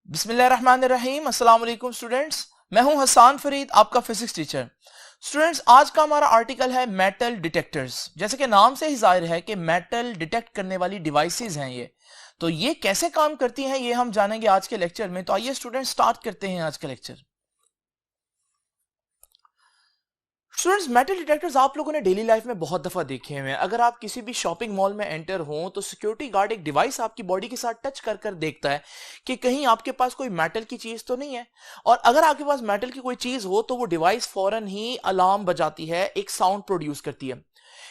बिस्मिल्लाहिर्रहमानिर्रहीम। अस्सलाम वालेकुम स्टूडेंट्स, मैं हूं हसान फरीद, आपका फिजिक्स टीचर। स्टूडेंट्स, आज का हमारा आर्टिकल है मेटल डिटेक्टर्स। जैसे कि नाम से ही जाहिर है कि मेटल डिटेक्ट करने वाली डिवाइसेस हैं ये। तो ये कैसे काम करती हैं ये हम जानेंगे आज के लेक्चर में। तो आइए स्टूडेंट्स स्टार्ट करते हैं आज का लेक्चर। स्टूडेंट्स, मेटल डिटेक्टर्स आप लोगों ने डेली लाइफ में बहुत दफा देखे हुए हैं। अगर आप किसी भी शॉपिंग मॉल में एंटर हो तो सिक्योरिटी गार्ड एक डिवाइस आपकी बॉडी के साथ टच कर कर देखता है कि कहीं आपके पास कोई मेटल की चीज तो नहीं है। और अगर आपके पास मेटल की कोई चीज हो तो वो डिवाइस फौरन ही अलार्म बजाती है, एक साउंड प्रोड्यूस करती है।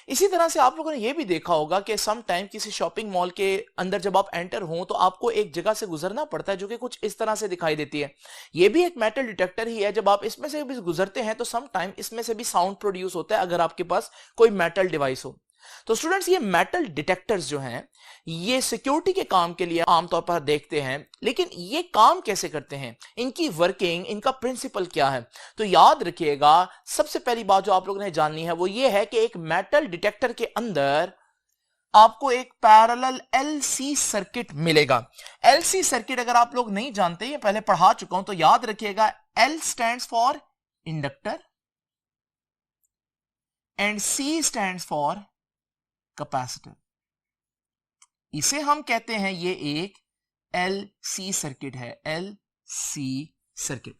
इसी तरह से आप लोगों ने यह भी देखा होगा कि सम टाइम किसी शॉपिंग मॉल के अंदर जब आप एंटर हो तो आपको एक जगह से गुजरना पड़ता है जो कि कुछ इस तरह से दिखाई देती है। यह भी एक मेटल डिटेक्टर ही है। जब आप इसमें से भी गुजरते हैं तो सम टाइम इसमें से भी साउंड प्रोड्यूस होता है अगर आपके पास कोई मेटल डिवाइस हो। तो स्टूडेंट्स, ये मेटल डिटेक्टर्स जो हैं ये सिक्योरिटी के काम के लिए आमतौर पर देखते हैं, लेकिन ये काम कैसे करते हैं, इनकी वर्किंग, इनका प्रिंसिपल क्या है। तो याद रखिएगा, सबसे पहली बात जो आप लोगों ने जाननी है वो ये है कि एक मेटल डिटेक्टर के अंदर आपको एक पैरेलल एलसी सर्किट मिलेगा। एलसी सर्किट अगर आप लोग नहीं जानते, ये पहले पढ़ा चुका हूं, तो याद रखिएगा L stands for inductor and C stands for capacitor. इसे हम कहते हैं ये एक एलसी सर्किट है, एलसी सर्किट।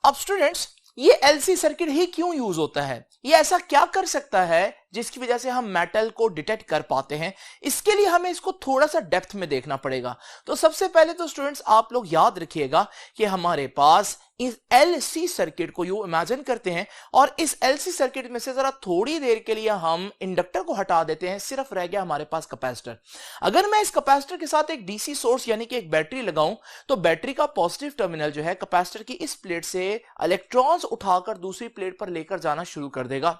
अब स्टूडेंट्स, ये एलसी सर्किट ही क्यों यूज होता है, ये ऐसा क्या कर सकता है जिसकी वजह से हम मेटल को डिटेक्ट कर पाते हैं। इसके लिए हमें इसको थोड़ा सा डेप्थ में देखना पड़ेगा। तो सबसे पहले तो स्टूडेंट्स आप लोग याद रखिएगा कि हमारे पास इस एलसी सर्किट को यूं इमेजिन करते हैं और इस एलसी सर्किट में से जरा थोड़ी देर के लिए हम इंडक्टर को हटा देते हैं, सिर्फ रह गया हमारे पास कैपेसिटर। अगर मैं इस कैपेसिटर के साथ एक डीसी सोर्स यानी कि एक बैटरी लगाऊं तो बैटरी का पॉजिटिव टर्मिनल जो है कैपेसिटर की इस प्लेट से इलेक्ट्रॉन्स उठाकर दूसरी प्लेट पर लेकर जाना शुरू कर देगा।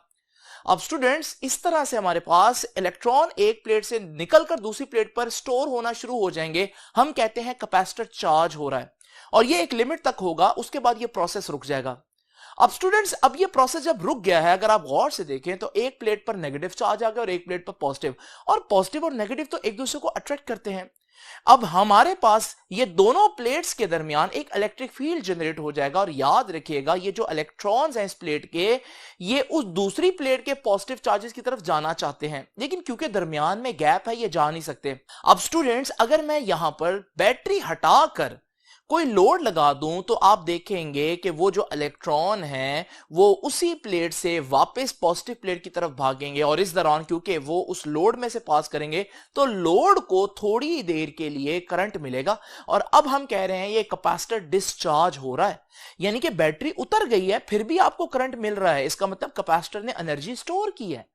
अब स्टूडेंट्स, इस तरह से हमारे पास इलेक्ट्रॉन एक प्लेट से निकलकर दूसरी प्लेट पर स्टोर होना शुरू हो जाएंगे। हम कहते हैं कैपेसिटर चार्ज हो रहा है और ये एक लिमिट तक होगा, उसके बाद ये प्रोसेस रुक जाएगा। अब स्टूडेंट्स, अब ये प्रोसेस जब रुक गया है, अगर आप गौर से देखें तो एक प्लेट पर नेगेटिव चार्ज आ गया और एक प्लेट पर पॉजिटिव, और पॉजिटिव और नेगेटिव तो एक दूसरे को अट्रैक्ट करते हैं। अब हमारे पास ये दोनों प्लेट्स के दरमियान एक इलेक्ट्रिक फील्ड जनरेट हो जाएगा और याद रखिएगा ये जो इलेक्ट्रॉन्स हैं इस प्लेट के, ये उस दूसरी प्लेट के पॉजिटिव चार्जेस की तरफ जाना चाहते हैं, लेकिन क्योंकि दरमियान में गैप है ये जा नहीं सकते। अब स्टूडेंट्स, अगर मैं यहां पर बैटरी हटाकर कोई लोड लगा दूं तो आप देखेंगे कि वो जो इलेक्ट्रॉन है वो उसी प्लेट से वापस पॉजिटिव प्लेट की तरफ भागेंगे और इस दौरान क्योंकि वो उस लोड में से पास करेंगे तो लोड को थोड़ी देर के लिए करंट मिलेगा। और अब हम कह रहे हैं ये कैपेसिटर डिस्चार्ज हो रहा है, यानी कि बैटरी उतर गई है फिर भी आपको करंट मिल रहा है। इसका मतलब कैपेसिटर ने एनर्जी स्टोर की है।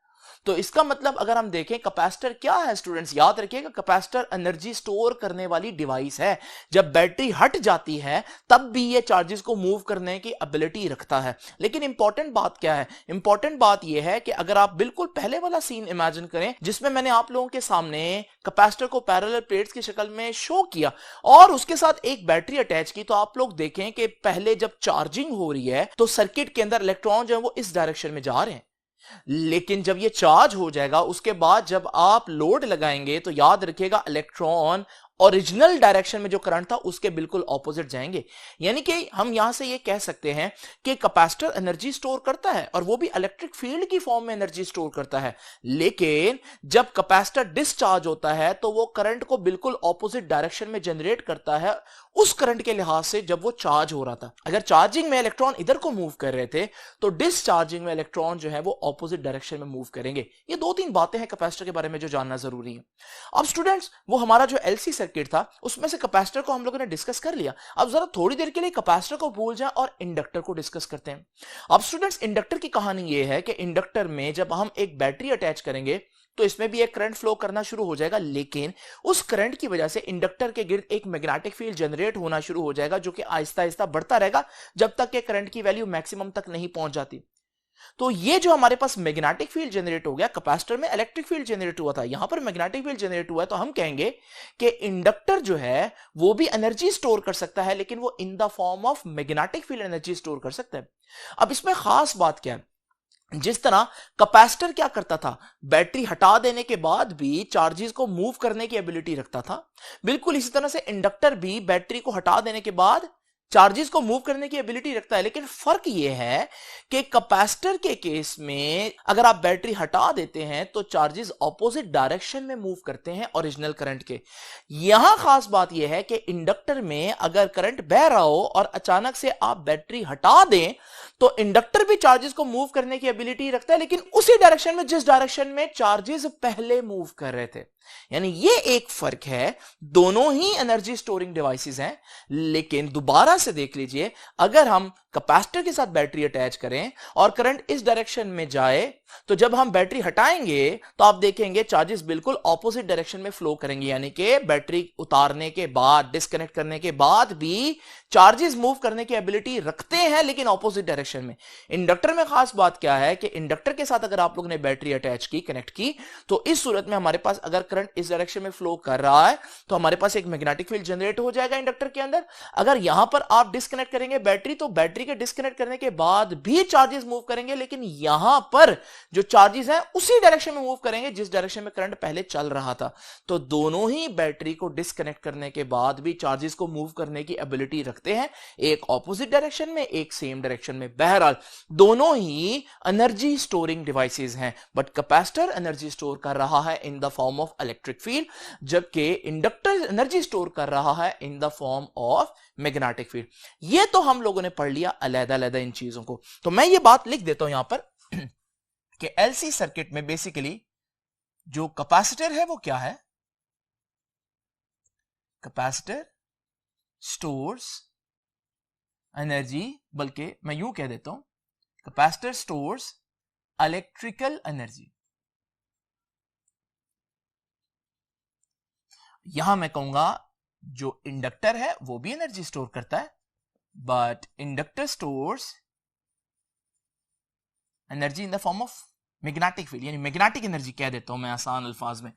तो इसका मतलब अगर हम देखें कैपेसिटर क्या है स्टूडेंट्स, याद रखिएगा कैपेसिटर एनर्जी स्टोर करने वाली डिवाइस है। जब बैटरी हट जाती है तब भी ये चार्जेस को मूव करने की एबिलिटी रखता है। लेकिन इंपॉर्टेंट बात क्या है, इंपॉर्टेंट बात यह है कि अगर आप बिल्कुल पहले वाला सीन इमेजिन करें जिसमें मैंने आप लोगों के सामने कैपेसिटर को पैरेलल प्लेट्स की शक्ल में शो किया और उसके साथ एक बैटरी अटैच की, तो आप लोग देखें कि पहले जब चार्जिंग हो रही है तो सर्किट के अंदर इलेक्ट्रॉन जो है वो इस डायरेक्शन में जा रहे हैं, लेकिन जब ये चार्ज हो जाएगा उसके बाद जब आप लोड लगाएंगे तो याद रखिएगा इलेक्ट्रॉन ओरिजिनल डायरेक्शन में जो करंट था उसके बिल्कुल ऑपोजिट जाएंगे। यानी कि हम यहां से ये कह सकते हैं कि कैपेसिटर एनर्जी स्टोर करता है और वो भी इलेक्ट्रिक फील्ड की फॉर्म में एनर्जी स्टोर करता है, लेकिन जब कैपेसिटर डिस्चार्ज होता है तो वो करंट को बिल्कुल ऑपोजिट डायरेक्शन में जनरेट करता है उस करंट के लिहाज से जब वो चार्ज हो रहा था। अगर चार्जिंग में इलेक्ट्रॉन इधर को मूव कर रहे थे तो डिस्चार्जिंग में इलेक्ट्रॉन जो है वो ऑपोजिट डायरेक्शन में मूव करेंगे। ये दो तीन बातें हैं कैपेसिटर के बारे में जो जानना जरूरी है। अब स्टूडेंट्स, वो हमारा जो एलसी सर्किट था उसमें से कैपेसिटर को हम लोगों ने डिस्कस कर लिया। अब जरा थोड़ी देर के लिए कैपेसिटर को भूल जाएं और इंडक्टर को डिस्कस करते हैं। अब स्टूडेंट्स, इंडक्टर की कहानी यह है कि इंडक्टर में जब हम एक बैटरी अटैच करेंगे तो इसमें भी एक करंट फ्लो करना शुरू हो जाएगा, लेकिन उस करंट की वजह से इंडक्टर के गिर्द एक मैग्नेटिक फील्ड जनरेट होना शुरू हो जाएगा जो कि आहिस्ता आहिस्ता बढ़ता रहेगा जब तक कि करंट की वैल्यू मैक्सिमम तक नहीं पहुंच जाती। तो ये जो हमारे पास मैग्नेटिक फील्ड जनरेट हो गया, कैपेसिटर में इलेक्ट्रिक फील्ड जनरेट हुआ था, यहां पर मैग्नेटिक फील्ड जनरेट हुआ है, तो हम कहेंगे कि इंडक्टर जो है वो भी एनर्जी स्टोर कर सकता है, लेकिन वो in the form of magnetic field energy store कर सकता है। अब इसमें खास बात क्या है, जिस तरह कैपेसिटर क्या करता था, बैटरी हटा देने के बाद भी चार्जेस को मूव करने की एबिलिटी रखता था, बिल्कुल इसी तरह से इंडक्टर भी बैटरी को हटा देने के बाद चार्जेस को मूव करने की एबिलिटी रखता है। लेकिन फर्क यह है कि कैपेसिटर के केस में अगर आप बैटरी हटा देते हैं तो चार्जेस ऑपोजिट डायरेक्शन में मूव करते हैं ओरिजिनल करंट के। यहां खास बात यह है कि इंडक्टर में अगर करंट बह रहा हो और अचानक से आप बैटरी हटा दें तो इंडक्टर भी चार्जेस को मूव करने की एबिलिटी रखता है, लेकिन उसी डायरेक्शन में जिस डायरेक्शन में चार्जेस पहले मूव कर रहे थे। यानी ये एक फर्क है, दोनों ही एनर्जी स्टोरिंग डिवाइसेस हैं। लेकिन दोबारा से देख लीजिए, अगर हम कैपेसिटर के साथ बैटरी अटैच करें और करंट इस डायरेक्शन में जाए तो जब हम बैटरी हटाएंगे तो आप देखेंगे चार्जेस बिल्कुल ऑपोजिट डायरेक्शन में फ्लो करेंगे। यानी कि बैटरी उतारने के बाद, डिस्कनेक्ट करने के बाद भी चार्जेस मूव करने की एबिलिटी रखते हैं, लेकिन ऑपोजिट डायरेक्शन में। इंडक्टर में खास बात क्या है कि इंडक्टर के साथ अगर आप लोग ने बैटरी अटैच की, कनेक्ट की, तो इस सूरत में हमारे पास अगर करंट इस डायरेक्शन में फ्लो कर रहा है तो हमारे पास एक मैग्नेटिक फील्ड जनरेट हो जाएगा इंडक्टर के अंदर। अगर यहां पर आप डिस्कनेक्ट करेंगे बैटरी, तो बैटरी के डिस्कनेक्ट करने के बाद भी चार्जेस मूव करेंगे, लेकिन यहां पर जो चार्जेस हैं उसी डायरेक्शन में मूव करेंगे जिस डायरेक्शन में करंट पहले चल रहा था। तो दोनों ही बैटरी को डिस्कनेक्ट करने के बाद भी चार्जेस को मूव करने की एबिलिटी रखते हैं, एक ऑपोजिट डायरेक्शन में, एक सेम डायरेक्शन में। बहरहाल दोनों ही एनर्जी स्टोरिंग डिवाइसेस हैं, बट कैपेसिटर एनर्जी स्टोर कर रहा है in the form of electric field, जबकि इंडक्टर एनर्जी स्टोर कर रहा है in the form of magnetic field. ये तो हम लोगों ने पढ़ लिया अलग-अलग इन चीजों को। तो मैं ये बात लिख देता हूं यहां पर कि एलसी सर्किट में बेसिकली जो कैपेसिटर है वो क्या है, कैपेसिटर स्टोर्स एनर्जी, बल्कि मैं यूं कह देता हूं कैपेसिटर स्टोर्स इलेक्ट्रिकल एनर्जी। यहां मैं कहूंगा जो इंडक्टर है वो भी एनर्जी स्टोर करता है, but inductor stores energy in the form of magnetic field, यानी मैग्नेटिक एनर्जी कह देता हूं मैं आसान अल्फाज में।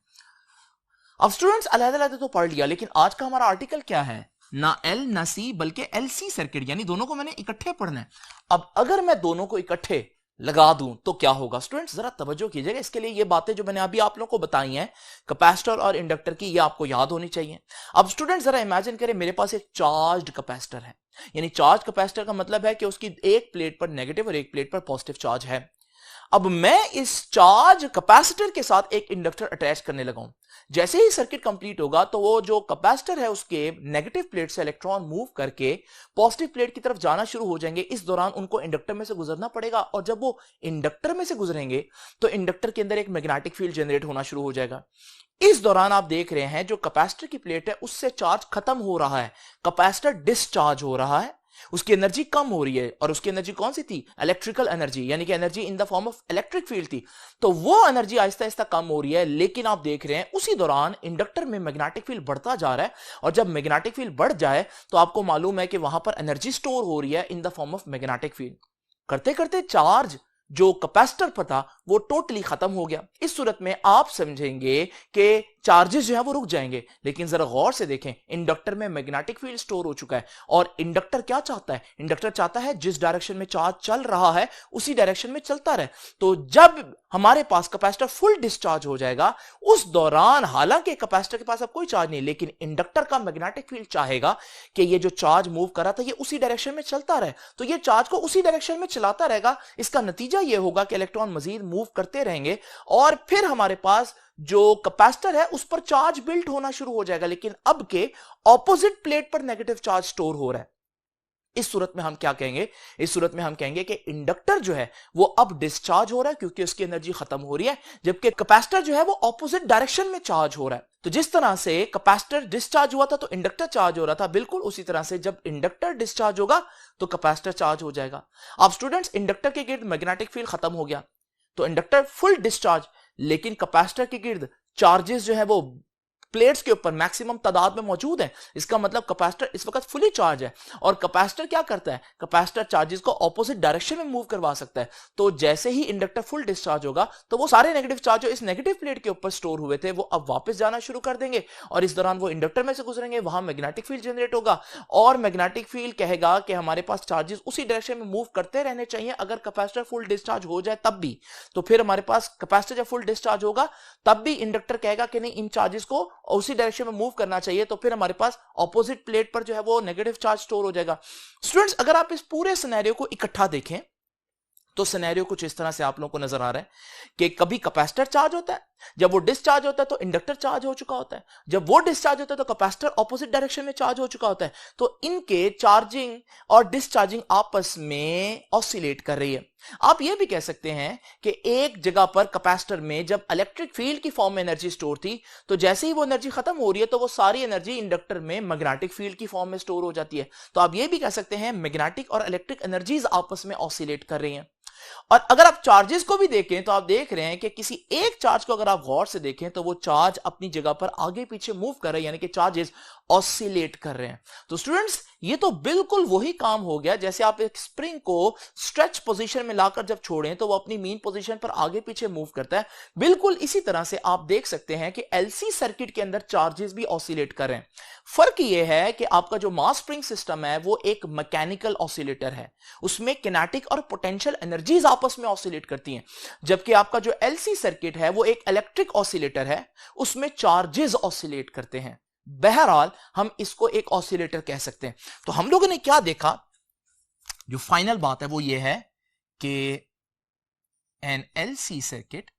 अब स्टूडेंट्स अलग-अलग तो पढ़ लिया, लेकिन आज का हमारा आर्टिकल क्या है, ना एल ना सी बल्कि एलसी सर्किट, यानी दोनों को मैंने इकट्ठे पढ़ना है। अब अगर मैं दोनों को इकट्ठे लगा दूं तो क्या होगा स्टूडेंट्स, जरा तवज्जो कीजिएगा। इसके लिए ये बातें जो मैंने अभी आप लोगों को बताई हैं कैपेसिटर और इंडक्टर की, ये आपको याद होनी चाहिए। अब स्टूडेंट्स जरा इमेजिन करें मेरे पास एक चार्ज्ड कैपेसिटर है, यानी चार्ज कैपेसिटर का मतलब है कि उसकी एक प्लेट पर नेगेटिव और एक प्लेट पर पॉजिटिव चार्ज है। अब मैं इस चार्ज कैपेसिटर के साथ एक इंडक्टर अटैच करने लगा हूं। जैसे ही सर्किट कंप्लीट होगा तो वो जो कैपेसिटर है उसके नेगेटिव प्लेट से इलेक्ट्रॉन मूव करके पॉजिटिव प्लेट की तरफ जाना शुरू हो जाएंगे। इस दौरान उनको इंडक्टर में से गुजरना पड़ेगा, और जब वो इंडक्टर में से गुजरेंगे तो इंडक्टर के अंदर एक मैग्नेटिक फील्ड जनरेट होना शुरू हो जाएगा। इस दौरान आप देख रहे हैं जो कैपेसिटर की प्लेट है उससे चार्ज खत्म हो रहा है, कैपेसिटर डिस्चार्ज हो रहा है, उसकी एनर्जी कम हो रही है, और उसकी एनर्जी कौन सी थी, इलेक्ट्रिकल एनर्जी, यानी कि energy in the form of electric field थी। तो वो एनर्जी आहिस्ता आहिस्ता कम हो रही है, लेकिन आप देख रहे हैं उसी दौरान इंडक्टर में मैग्नेटिक फील्ड बढ़ता जा रहा है, और जब मैग्नेटिक फील्ड बढ़ जाए तो आपको मालूम है कि वहां पर एनर्जी स्टोर हो रही है in the form of magnetic field. करते करते चार्ज जो कैपेसिटर पर था वो टोटली खत्म हो गया। इस सूरत में आप समझेंगे कि चार्जेस जो है वो रुक जाएंगे, लेकिन जरा गौर से देखें इंडक्टर में मैग्नेटिक फील्ड स्टोर हो चुका है, और इंडक्टर क्या चाहता है, इंडक्टर चाहता है जिस डायरेक्शन में चार्ज चल रहा है उसी डायरेक्शन में चलता रहे। तो जब हमारे पास कैपेसिटर फुल डिस्चार्ज हो जाएगा उस दौरान, हालांकि कैपेसिटर के पास अब कोई चार्ज नहीं, लेकिन इंडक्टर का मैग्नेटिक फील्ड चाहेगा कि ये जो चार्ज मूव कर रहा था ये उसी डायरेक्शन में चलता रहे, तो ये चार्ज को उसी डायरेक्शन में चलाता रहेगा। इसका नतीजा ये होगा कि इलेक्ट्रॉन मजीद मूव करते रहेंगे, और फिर हमारे पास जो कैपेसिटर है उस पर चार्ज बिल्ट होना शुरू हो जाएगा, लेकिन अब के ऑपोजिट प्लेट पर नेगेटिव चार्ज स्टोर हो रहा है। इस सूरत में हम क्या कहेंगे, इस सूरत में हम कहेंगे कि इंडक्टर जो है वो अब डिस्चार्ज हो रहा है क्योंकि उसकी एनर्जी खत्म हो रही है, जबकि कैपेसिटर जो है वो ऑपोजिट डायरेक्शन में चार्ज हो रहा है। तो जिस तरह से कैपेसिटर डिस्चार्ज हुआ था तो इंडक्टर चार्ज हो रहा था, बिल्कुल उसी तरह से जब इंडक्टर डिस्चार्ज होगा तो कैपेसिटर चार्ज हो जाएगा। अब स्टूडेंट्स इंडक्टर के गिर्द मैग्नेटिक फील्ड खत्म हो गया तो इंडक्टर फुल डिस्चार्ज, लेकिन कैपेसिटर के गिर्द चार्जेस जो है वो प्लेट्स के ऊपर मैक्सिमम तादाद में मौजूद है। इसका मतलब कैपेसिटर इस वक्त फुली चार्ज है और कैपेसिटर क्या करता है, कैपेसिटर चार्जेस को ऑपोजिट डायरेक्शन में मूव करवा सकता है। तो जैसे ही इंडक्टर फुल डिस्चार्ज होगा तो वो सारे नेगेटिव चार्ज जो इस नेगेटिव प्लेट के ऊपर स्टोर हुए थे वो अब वापस जाना शुरू कर देंगे और इस दौरान वो इंडक्टर में से गुजरेंगे, वहां मैग्नेटिक फील्ड जनरेट होगा और मैग्नेटिक फील्ड कहेगा कि हमारे पास चार्जेस उसी डायरेक्शन में मूव करते रहने चाहिए अगर कैपेसिटर फुल डिस्चार्ज हो जाए तब भी। तो फिर हमारे पास कैपेसिटर जब फुल डिस्चार्ज होगा तब भी इंडक्टर कहेगा कि नहीं, इन चार्जेस को उसी डायरेक्शन में मूव करना चाहिए, तो फिर हमारे पास ऑपोजिट प्लेट पर जो है वो नेगेटिव चार्ज स्टोर हो जाएगा। स्टूडेंट्स, अगर आप इस पूरे सिनेरियो को इकट्ठा देखें तो सिनेरियो कुछ इस तरह से आप लोगों को नजर आ रहा है कि कभी कैपेसिटर चार्ज होता है, जब वो डिस्चार्ज होता है तो इंडक्टर चार्ज हो चुका होता है, जब वो डिस्चार्ज होता है तो कैपेसिटर ऑपोजिट डायरेक्शन में चार्ज हो चुका होता है। तो इनके चार्जिंग और डिस्चार्जिंग आपस में ऑसिलेट कर रही है। आप ये भी कह सकते हैं कि एक जगह पर कैपेसिटर में जब इलेक्ट्रिक फील्ड की फॉर्म में एनर्जी स्टोर थी तो जैसे ही वो एनर्जी खत्म हो रही है तो वो सारी एनर्जी इंडक्टर में मैग्नेटिक फील्ड की फॉर्म में स्टोर हो जाती है। तो आप ये भी कह सकते हैं मैग्नेटिक और इलेक्ट्रिक एनर्जीज आपस में ऑसिलेट कर रही हैं। और अगर आप चार्जेस को भी देखें तो आप देख रहे हैं कि किसी एक चार्ज को अगर आप गौर से देखें तो वो चार्ज अपनी जगह पर आगे पीछे मूव कर रहे हैं, यानी कि चार्जेस ऑसिलेट कर रहे हैं। तो स्टूडेंट्स, ये तो बिल्कुल वही काम हो गया जैसे आप एक स्प्रिंग को स्ट्रेच पोजीशन में लाकर जब छोड़ें तो वो अपनी मीन पोजीशन पर आगे पीछे मूव करता है। बिल्कुल इसी तरह से आप देख सकते हैं कि एलसी सर्किट के अंदर चार्जेस भी ऑसिलेट कर रहे हैं। फर्क यह है कि आपका जो मास स्प्रिंग सिस्टम है वो एक मैकेनिकल ऑसिलेटर है, उसमें किनेटिक और पोटेंशियल एनर्जीज आपस में ऑसिलेट करती हैं, जबकि आपका जो एलसी सर्किट है वो एक इलेक्ट्रिक ऑसिलेटर है, उसमें चार्जेस ऑसिलेट करते हैं। बहरहाल हम इसको एक ऑसिलेटर कह सकते हैं। तो हम लोगों ने क्या देखा, जो फाइनल बात है वो ये है कि an LC circuit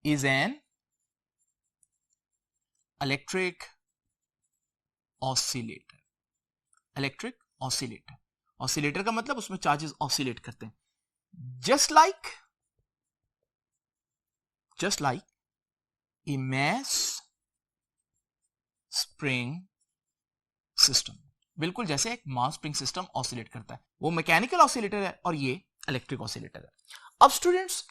is an electric oscillator. Electric oscillator, oscillator का मतलब उसमें चार्जेस ऑसिलेट करते हैं, just like a mass spring system. बिल्कुल जैसे एक मास स्प्रिंग सिस्टम ऑसिलेट करता है, वो मैकेनिकल ऑसिलेटर है और ये इलेक्ट्रिक ऑसिलेटर है। अब स्टूडेंट्स,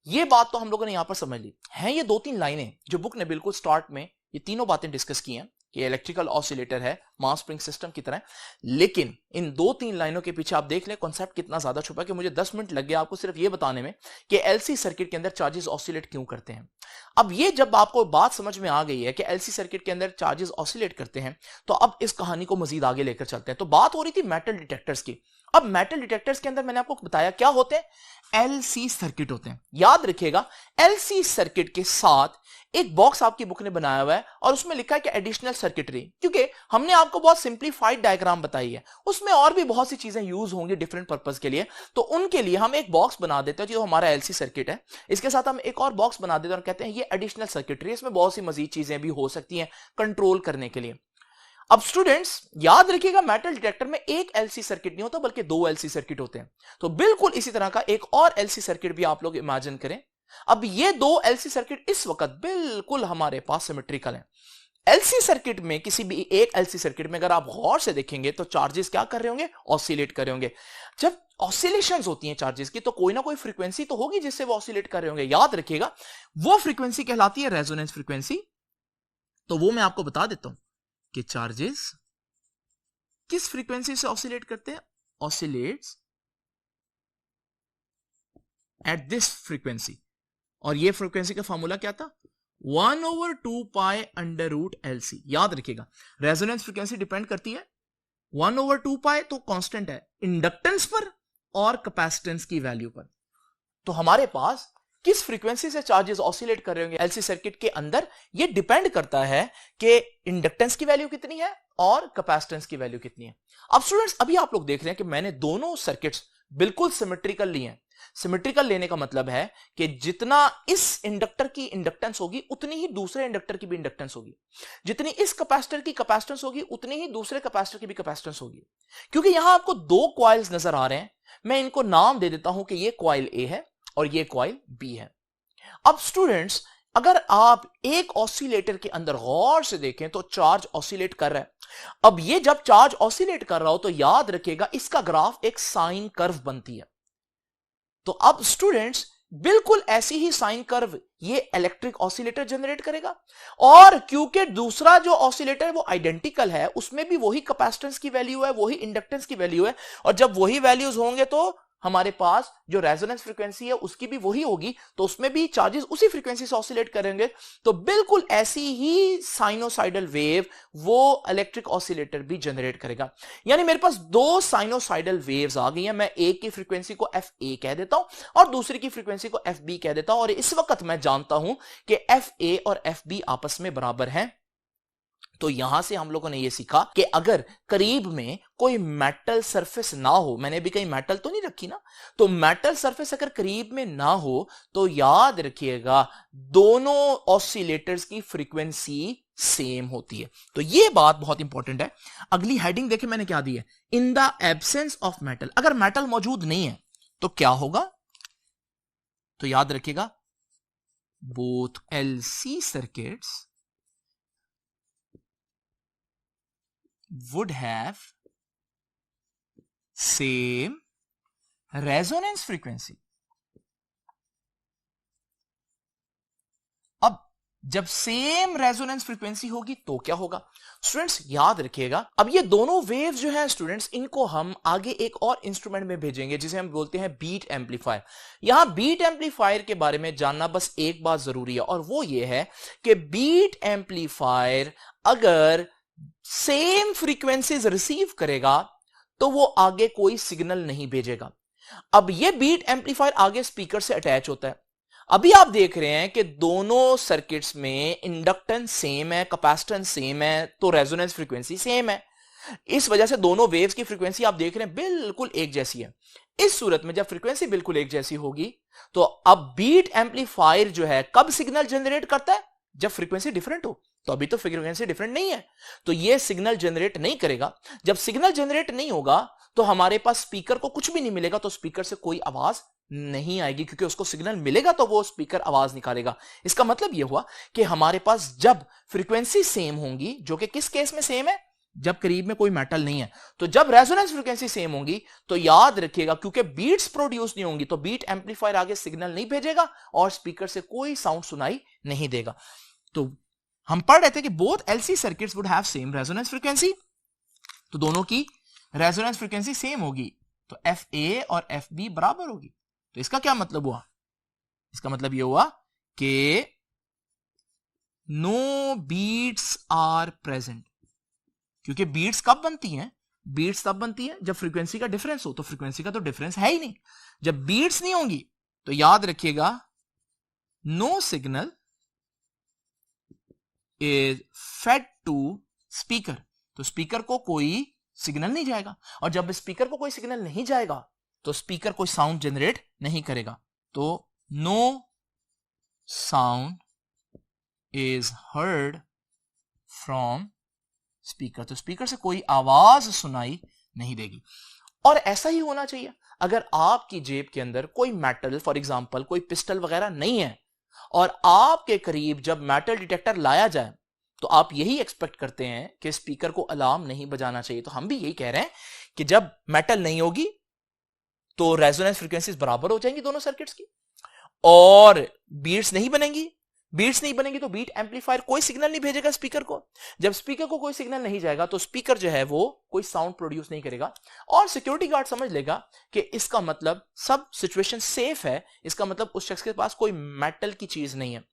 ये बात तो हम लोगों ने यहां पर समझ ली है। ये 2-3 लाइनें जो बुक ने बिल्कुल स्टार्ट में ये तीनों बातें डिस्कस की हैं कि इलेक्ट्रिकल ऑसिलेटर है मास स्प्रिंग सिस्टम की तरह, लेकिन इन 2-3 लाइनों के पीछे आप देख लें कॉन्सेप्ट कितना ज्यादा छुपा है कि मुझे 10 मिनट लग गया आपको सिर्फ ये बताने में कि एलसी सर्किट के अंदर चार्जेस ऑसिलेट क्यों करते हैं। अब ये जब आपको बात समझ में आ गई है कि एलसी सर्किट के अंदर चार्जेस ऑसिलेट करते हैं तो अब इस कहानी को मजीद आगे लेकर चलते हैं। तो बात हो रही थी मेटल डिटेक्टर्स की। अब मेटल डिटेक्टर्स के अंदर मैंने आपको बताया क्या होते हैं, एलसी सर्किट होते हैं। याद रखिएगा, एलसी सर्किट के साथ एक बॉक्स आपकी बुक ने बनाया हुआ है और उसमें लिखा है कि एडिशनल सर्किटरी, क्योंकि हमने आपको बहुत सिंपलीफाइड डायग्राम बताई है, उसमें और भी बहुत सी चीजें यूज होंगी डिफरेंट पर्पस के लिए, तो उनके लिए हम एक बॉक्स बना देते हैं जो हमारा एलसी सर्किट है। इसके साथ हम एक और बॉक्स बना देते हैं और कहते हैं ये एडिशनल सर्किटरी, इसमें बहुत सी मजीद चीजें भी हो सकती हैं कंट्रोल करने के लिए। अब स्टूडेंट्स याद रखिएगा, मेटल डिटेक्टर में एक एलसी सर्किट नहीं होता बल्कि 2 एलसी सर्किट होते हैं। तो बिल्कुल इसी तरह का एक और एलसी सर्किट भी आप लोग इमेजिन करें। अब ये 2 एलसी सर्किट इस वक्त बिल्कुल हमारे पास सिमेट्रिकल हैं। एलसी सर्किट में, किसी भी एक एलसी सर्किट में अगर आप गौर से देखेंगे तो चार्जेस क्या कर रहे होंगे, ऑसिलेट कर रहे होंगे। जब ऑसिलेशंस होती हैं चार्जेस की तो कोई ना कोई फ्रीक्वेंसी तो होगी जिससे वो ऑसिलेट कर रहे होंगे। याद रखिएगा वो फ्रीक्वेंसी कहलाती है रेजोनेंस फ्रीक्वेंसी। तो वो मैं आपको बता देता हूं कि चार्जेस किस फ्रीक्वेंसी से ऑसिलेट करते हैं, ऑसिलेट्स एट दिस फ्रीक्वेंसी। और ये फ्रीक्वेंसी का फॉर्मूला क्या था, 1/2 पाई अंडर रूट एलसी। याद रखिएगा रेजोनेंस फ्रीक्वेंसी डिपेंड करती है 1/2 पाई, तो कांस्टेंट है इंडक्टेंस पर और कैपेसिटेंस की वैल्यू पर। तो हमारे पास किस फ्रीक्वेंसी से चार्जेस ऑसिलेट कर रहे होंगे एलसी सर्किट के अंदर, ये डिपेंड करता है कि इंडक्टेंस की वैल्यू कितनी है और कैपेसिटेंस की वैल्यू कितनी है। अब स्टूडेंट्स, अभी आप लोग देख रहे हैं कि मैंने दोनों सर्किट्स बिल्कुल सिमेट्रिकल लिए हैं। सिमेट्रिकल लेने का मतलब है कि जितना इस इंडक्टर की इंडक्टेंस होगी उतनी ही दूसरे इंडक्टर की भी इंडक्टेंस होगी, जितनी इस कैपेसिटर की कैपेसिटेंस होगी उतनी ही दूसरे कैपेसिटर की भी कैपेसिटेंस होगी। क्योंकि यहां आपको 2 कॉइल्स नजर आ रहे हैं, मैं इनको नाम दे देता हूं कि ये कॉइल ए है और ये कॉइल बी है। अब स्टूडेंट्स, अगर आप एक ऑसिलेटर के अंदर गौर से देखें तो चार्ज ऑसिलेट कर रहा है। अब ये जब चार्ज ऑसिलेट कर रहा हो तो याद रखिएगा इसका ग्राफ एक साइन कर्व बनती है। तो अब स्टूडेंट्स, बिल्कुल ऐसी ही साइन कर्व ये इलेक्ट्रिक ऑसिलेटर जनरेट करेगा। और क्योंकि दूसरा जो ऑसिलेटर है वो आइडेंटिकल है, उसमें भी वही कैपेसिटेंस की वैल्यू है, वही इंडक्टेंस की वैल्यू है, और जब वही वैल्यूज होंगे तो हमारे पास जो रेजोनेंस फ्रीक्वेंसी है उसकी भी वही होगी, तो उसमें भी चार्जेस उसी फ्रीक्वेंसी से ऑसिलेट करेंगे। तो बिल्कुल ऐसी ही साइनोसाइडल वेव वो इलेक्ट्रिक ऑसिलेटर भी जनरेट करेगा। यानी मेरे पास दो साइनोसाइडल वेव्स आ गई हैं, मैं एक की फ्रीक्वेंसी को एफ ए कह देता हूं और दूसरी की फ्रीक्वेंसी को एफ बी कह देता हूं, और इस वक्त मैं जानता हूं कि एफ ए और एफ बी आपस में बराबर हैं। तो यहां से हम लोगों ने यह सीखा कि अगर करीब में कोई मेटल सरफेस ना हो, मैंने भी कहीं मेटल तो नहीं रखी ना, तो मेटल सरफेस अगर करीब में ना हो तो याद रखिएगा दोनों ऑसिलेटर्स की फ्रीक्वेंसी सेम होती है। तो यह बात बहुत इंपॉर्टेंट है। अगली हेडिंग देखें मैंने क्या दी है, in the absence of metal. अगर मेटल मौजूद नहीं है तो क्या होगा, तो याद रखिएगा both LC circuits would have same resonance frequency। अब जब सेम रेजोनेंस फ्रीक्वेंसी होगी तो क्या होगा स्टूडेंट्स, याद रखिएगा। अब ये दोनों वेव्स जो है स्टूडेंट्स, इनको हम आगे एक और इंस्ट्रूमेंट में भेजेंगे जिसे हम बोलते हैं बीट एम्पलीफायर। यहां बीट एम्पलीफायर के बारे में जानना बस एक बात जरूरी है, और वो ये है कि बीट एम्पलीफायर अगर सेम फ्रीक्वेंसीज रिसीव करेगा तो वो आगे कोई सिग्नल नहीं भेजेगा। अब ये बीट एम्पलीफायर आगे स्पीकर से अटैच होता है। अभी आप देख रहे हैं कि दोनों सर्किट्स में इंडक्टेंस सेम है, कैपेसिटेंस सेम है, तो रेजोनेंस फ्रीक्वेंसी सेम है। इस वजह से दोनों वेव्स की फ्रीक्वेंसी आप देख रहे हैं बिल्कुल एक जैसी है। इस सूरत में जब फ्रीक्वेंसी बिल्कुल एक जैसी होगी तो अब बीट एम्पलीफायर जो है कब सिग्नल जनरेट करता है, जब फ्रीक्वेंसी डिफरेंट हो। तो अभी तो फ्रीक्वेंसी डिफरेंट नहीं है, तो ये सिग्नल जनरेट नहीं करेगा। जब सिग्नल जनरेट नहीं होगा तो हमारे पास स्पीकर को कुछ भी नहीं मिलेगा, तो स्पीकर से कोई आवाज नहीं आएगी, क्योंकि उसको सिग्नल मिलेगा तो वो स्पीकर आवाज निकालेगा। इसका मतलब यह हुआ कि हमारे पास जब फ्रीक्वेंसी सेम होंगी, जो कि किस केस में सेम है, जब करीब में कोई मेटल नहीं है, तो जब रेजोनेंस फ्रीक्वेंसी सेम होंगी तो याद रखिएगा क्योंकि बीट्स प्रोड्यूस नहीं होंगी तो बीट एम्पलीफायर आगे सिग्नल नहीं भेजेगा और स्पीकर से कोई साउंड सुनाई नहीं देगा। तो हम पढ़ रहे थे कि both LC circuits would have same resonance frequency, तो दोनों की रेजोनेंस फ्रीक्वेंसी सेम होगी, तो एफ ए और एफ बी बराबर होगी। तो इसका क्या मतलब हुआ, इसका मतलब यह हुआ कि नो बीट्स आर प्रेजेंट। क्योंकि बीट्स कब बनती हैं, बीट्स तब बनती है जब फ्रीक्वेंसी का डिफरेंस हो, तो फ्रीक्वेंसी का तो डिफरेंस है ही नहीं। जब बीट्स नहीं होंगी तो याद रखिएगा no signal is fed to speaker, तो स्पीकर को कोई सिग्नल नहीं जाएगा, और जब स्पीकर को कोई सिग्नल नहीं जाएगा तो स्पीकर कोई साउंड जनरेट नहीं करेगा। तो no sound is heard from speaker, तो स्पीकर से कोई आवाज सुनाई नहीं देगी। और ऐसा ही होना चाहिए। अगर आपकी जेब के अंदर कोई मेटल, फॉर एग्जांपल कोई पिस्टल वगैरह नहीं है, और आपके करीब जब मेटल डिटेक्टर लाया जाए तो आप यही एक्सपेक्ट करते हैं कि स्पीकर को अलार्म नहीं बजाना चाहिए। तो हम भी यही कह रहे हैं कि जब मेटल नहीं होगी तो रेजोनेंस फ्रीक्वेंसीज बराबर हो जाएंगी दोनों सर्किट्स की, और बीट्स नहीं बनेंगी। बीट्स नहीं बनेंगी तो बीट एम्पलीफायर कोई सिग्नल नहीं भेजेगा स्पीकर को। जब स्पीकर को कोई सिग्नल नहीं जाएगा तो स्पीकर जो है वो कोई साउंड प्रोड्यूस नहीं करेगा, और सिक्योरिटी गार्ड समझ लेगा कि इसका मतलब सब सिचुएशन सेफ है, इसका मतलब उस शख्स के पास कोई मेटल की चीज नहीं है।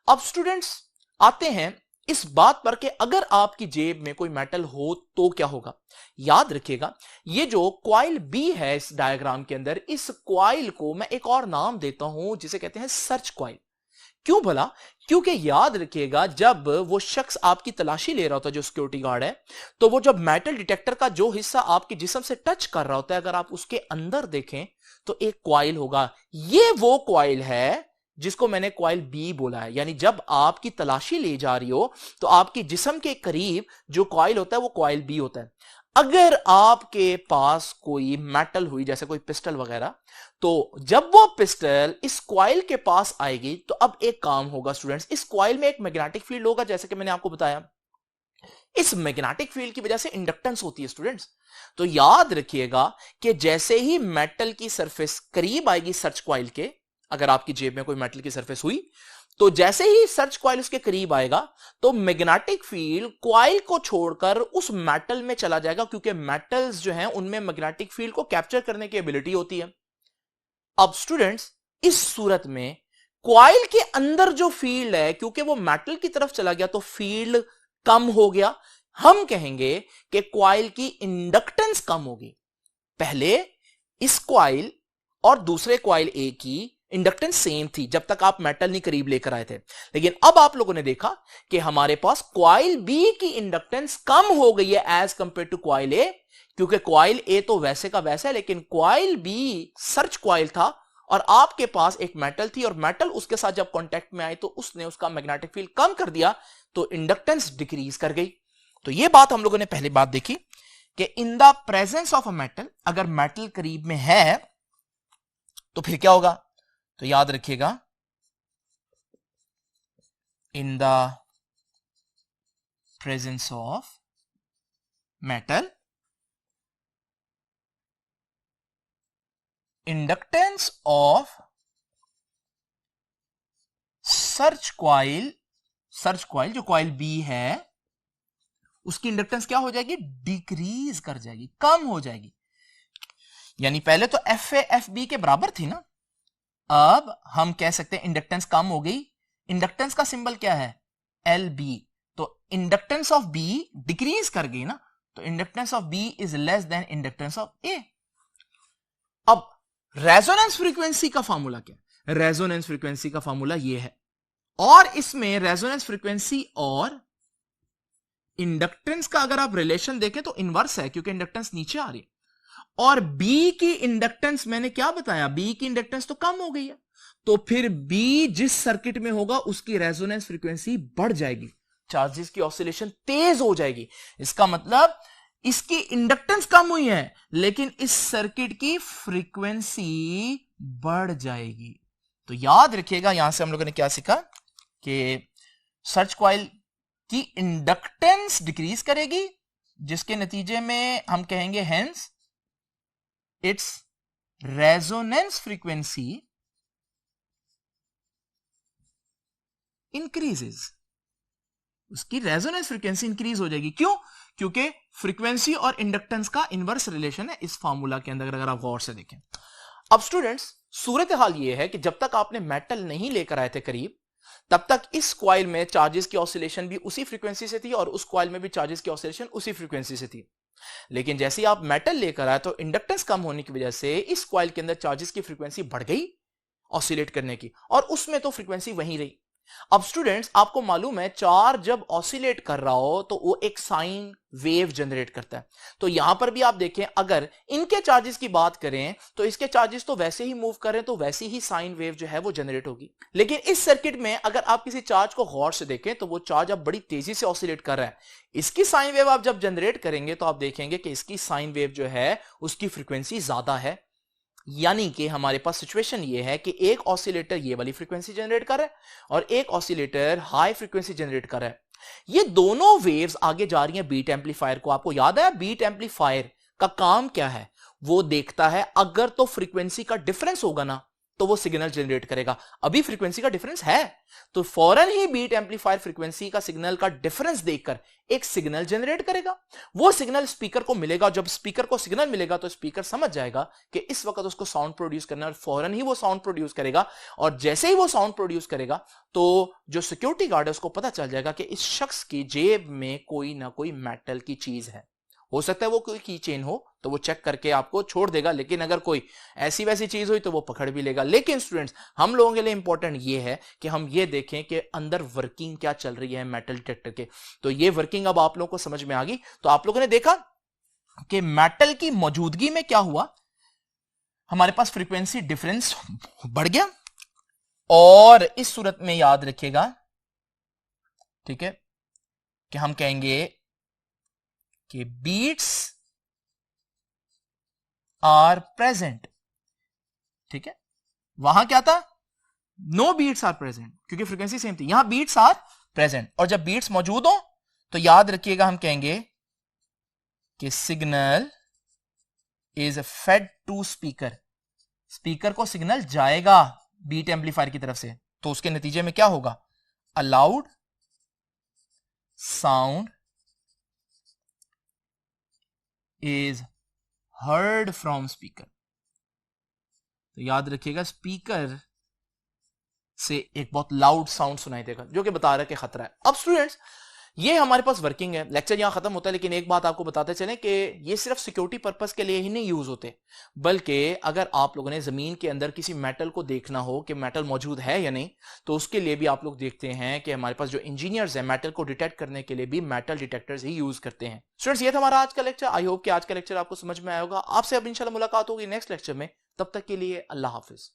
अब स्टूडेंट्स आते हैं इस बात पर कि अगर आपकी जेब में कोई मेटल हो तो क्या होगा। याद रखिएगा ये जो क्वाइल बी है इस डायग्राम के अंदर, इस क्वाइल को मैं एक और नाम देता हूं जिसे कहते हैं सर्च क्वाइल। क्यों भला, क्योंकि याद रखिएगा जब वो शख्स आपकी तलाशी ले रहा होता है, जो सिक्योरिटी गार्ड है, तो वो जब मेटल डिटेक्टर का जो हिस्सा आपके जिस्म से टच कर रहा होता है, अगर आप उसके अंदर देखें तो एक क्वाइल होगा। ये वो क्वाइल है जिसको मैंने क्वाइल बी बोला है। यानी जब आपकी तलाशी ली जा रही हो तो आपके जिस्म के करीब जो क्वाइल होता है वो क्वाइल बी होता है। अगर आपके पास कोई मेटल हुई जैसे कोई पिस्टल वगैरह, तो जब वो पिस्टल इस क्वाइल के पास आएगी तो अब एक काम होगा स्टूडेंट्स, इस क्वाइल में एक मैग्नेटिक फील्ड होगा जैसे कि मैंने आपको बताया। इस मैग्नेटिक फील्ड की वजह से इंडक्टेंस होती है स्टूडेंट्स। तो याद रखिएगा कि जैसे ही मेटल की सरफेस करीब आएगी सर्च क्वाइल के, अगर आपकी जेब में कोई मेटल की सरफेस हुई तो जैसे ही सर्च कॉइल उसके करीब आएगा तो मैग्नेटिक फील्ड कॉइल को छोड़कर उस मेटल में चला जाएगा, क्योंकि मेटल्स जो हैं उनमें मैग्नेटिक फील्ड को कैप्चर करने की एबिलिटी होती है। अब स्टूडेंट्स, इस सूरत में कॉइल के अंदर जो फील्ड है, क्योंकि वो मेटल की तरफ चला गया तो फील्ड कम हो गया। हम कहेंगे कि कॉइल की इंडक्टेंस कम होगी। पहले इस कॉइल और दूसरे कॉइल ए की इंडक्टेंस सेम थी जब तक आप मेटल नहीं करीब लेकर आए थे, लेकिन अब आप लोगों ने देखा कि हमारे पास कॉइल बी की इंडक्टेंस कम हो गई है एज कंपेयर टू कॉइल ए, क्योंकि कॉइल ए तो वैसे का वैसा है, लेकिन कॉइल बी सर्च कॉइल था और आपके पास एक मेटल थी और मेटल उसके साथ जब कांटेक्ट में आई तो उसने उसका मैग्नेटिक फील्ड कम कर दिया, तो इंडक्टेंस डिक्रीज कर गई। तो यह बात हम लोगों ने पहली बात देखी कि in the presence of a metal, अगर मेटल करीब में है तो फिर क्या होगा, तो याद रखिएगा, in the presence of metal inductance of search coil जो कॉइल बी है उसकी इंडक्टेंस क्या हो जाएगी, डिक्रीज कर जाएगी, कम हो जाएगी। यानी पहले तो एफ ए एफ बी के बराबर थी ना, अब हम कह सकते हैं इंडक्टेंस कम हो गई। इंडक्टेंस का सिंबल क्या है, एल बी, तो इंडक्टेंस ऑफ बी डिक्रीज कर गई ना, तो inductance of B is less than inductance of A. अब रेजोनेंस फ्रीक्वेंसी का फॉर्मूला क्या है, रेजोनेंस फ्रीक्वेंसी का फॉर्मूला ये है, और इसमें रेजोनेंस फ्रीक्वेंसी और इंडक्टेंस का अगर आप रिलेशन देखें तो इनवर्स है, क्योंकि इंडक्टेंस नीचे आ रही है और बी की इंडक्टेंस मैंने क्या बताया, बी की इंडक्टेंस तो कम हो गई है, तो फिर बी जिस सर्किट में होगा उसकी रेजोनेंस फ्रीक्वेंसी बढ़ जाएगी, चार्जेस की ऑसिलेशन तेज हो जाएगी। इसका मतलब इसकी इंडक्टेंस कम हुई है लेकिन इस सर्किट की फ्रीक्वेंसी बढ़ जाएगी। तो याद रखिएगा, यहां से हम लोगों ने क्या सीखा कि सर्च कॉइल की इंडक्टेंस डिक्रीज करेगी, जिसके नतीजे में हम कहेंगे hence it's resonance frequency increases, उसकी रेजोनेंस फ्रीक्वेंसी इंक्रीज हो जाएगी। क्यों, क्योंकि फ्रीक्वेंसी और इंडक्टेंस का इनवर्स रिलेशन है इस फार्मूला के अंदर, अगर आप गौर से देखें। अब स्टूडेंट्स, सूरत हाल यह है कि जब तक आपने मेटल नहीं लेकर आए थे करीब, तब तक इस कॉइल में चार्जेस की ऑसिलेशन भी उसी फ्रीक्वेंसी से थी और उस कॉइल में भी चार्जेस की ऑसिलेशन उसी फ्रीक्वेंसी से थी। लेकिन जैसे ही आप मेटल लेकर आए तो इंडक्टेंस कम होने की वजह से इस कॉइल के अंदर चार्जेस की फ्रीक्वेंसी बढ़ गई ऑसिलेट करने की, और उसमें तो फ्रीक्वेंसी वहीं रही। अब स्टूडेंट्स, आपको मालूम है चार्ज जब ऑसिलेट कर रहा हो तो वो एक साइन वेव जनरेट करता है। तो यहां पर भी आप देखें, अगर इनके चार्जेस की बात करें तो इसके चार्जेस तो वैसे ही मूव कर रहे हैं, तो वैसी ही साइन वेव जो है वो जनरेट होगी। लेकिन इस सर्किट में अगर आप किसी चार्ज को गौर से देखें तो वो चार्ज अब बड़ी तेजी से ऑसिलेट कर रहा है। इसकी साइन वेव आप जब जनरेट करेंगे तो आप देखेंगे कि इसकी साइन वेव जो है उसकी फ्रीक्वेंसी ज्यादा है। यानी कि हमारे पास सिचुएशन ये है कि एक ऑसिलेटर ये वाली फ्रीक्वेंसी जनरेट कर रहा है और एक ऑसिलेटर हाई फ्रीक्वेंसी जनरेट कर रहा है। ये दोनों वेव्स आगे जा रही हैं बीट एम्पलीफायर को। आपको याद है बीट एम्पलीफायर का काम क्या है, वो देखता है अगर तो फ्रीक्वेंसी का डिफरेंस होगा ना तो वो सिग्नल जनरेट करेगा। अभी फ्रीक्वेंसी का डिफरेंस है तो फौरन ही बीट एम्पलीफायर फ्रीक्वेंसी का सिग्नल का डिफरेंस देखकर एक सिग्नल जनरेट करेगा। वो सिग्नल स्पीकर को मिलेगा, जब स्पीकर को सिग्नल मिलेगा तो स्पीकर समझ जाएगा कि इस वक्त उसको साउंड प्रोड्यूस करना है और फौरन ही वो साउंड प्रोड्यूस करेगा। और जैसे ही वो साउंड प्रोड्यूस करेगा तो जो सिक्योरिटी गार्ड है उसको पता चल जाएगा कि इस शख्स की जेब में कोई ना कोई मेटल की चीज है। हो सकता है वो कोई की चेन हो तो वो चेक करके आपको छोड़ देगा, लेकिन अगर कोई ऐसी वैसी चीज हुई तो वो पकड़ भी लेगा। लेकिन स्टूडेंट्स, हम लोगों के लिए इंपॉर्टेंट ये है कि हम ये देखें कि अंदर वर्किंग क्या चल रही है मेटल डिटेक्टर के। तो ये वर्किंग अब आप लोगों को समझ में आ गई। तो आप लोगों ने देखा कि मेटल की मौजूदगी में क्या हुआ, हमारे पास फ्रीक्वेंसी डिफरेंस बढ़ गया। और इस सूरत में याद रखिएगा, ठीक है, कि हम कहेंगे कि बीट्स आर प्रेजेंट। ठीक है, वहां क्या था, नो बीट्स आर प्रेजेंट, क्योंकि फ्रीक्वेंसी सेम थी। यहां बीट्स आर प्रेजेंट, और जब बीट्स मौजूद हो तो याद रखिएगा हम कहेंगे कि signal is fed to speaker. Speaker को सिग्नल जाएगा, बीट एम्पलीफायर की तरफ से, तो उसके नतीजे में क्या होगा, a loud sound is heard from speaker. तो याद रखिएगा, स्पीकर से एक बहुत लाउड साउंड सुनाई देगा, जो कि बता रहा है कि खतरा है। अब स्टूडेंट्स, ये हमारे पास वर्किंग है, लेक्चर यहां खत्म होता है, लेकिन एक बात आपको बताते चलें कि ये सिर्फ सिक्योरिटी पर्पस के लिए ही नहीं यूज होते, बल्कि अगर आप लोगों ने जमीन के अंदर किसी मेटल को देखना हो कि मेटल मौजूद है या नहीं, तो उसके लिए भी आप लोग देखते हैं कि हमारे पास जो इंजीनियर्स हैं मेटल को डिटेक्ट करने के लिए भी मेटल डिटेक्टर्स ही यूज करते हैं। स्टूडेंट्स, ये था हमारा आज का लेक्चर। आई होप कि आज का लेक्चर आपको समझ में आया होगा। आपसे अब इंशाल्लाह मुलाकात होगी नेक्स्ट लेक्चर में। तब तक के लिए अल्लाह हाफिज।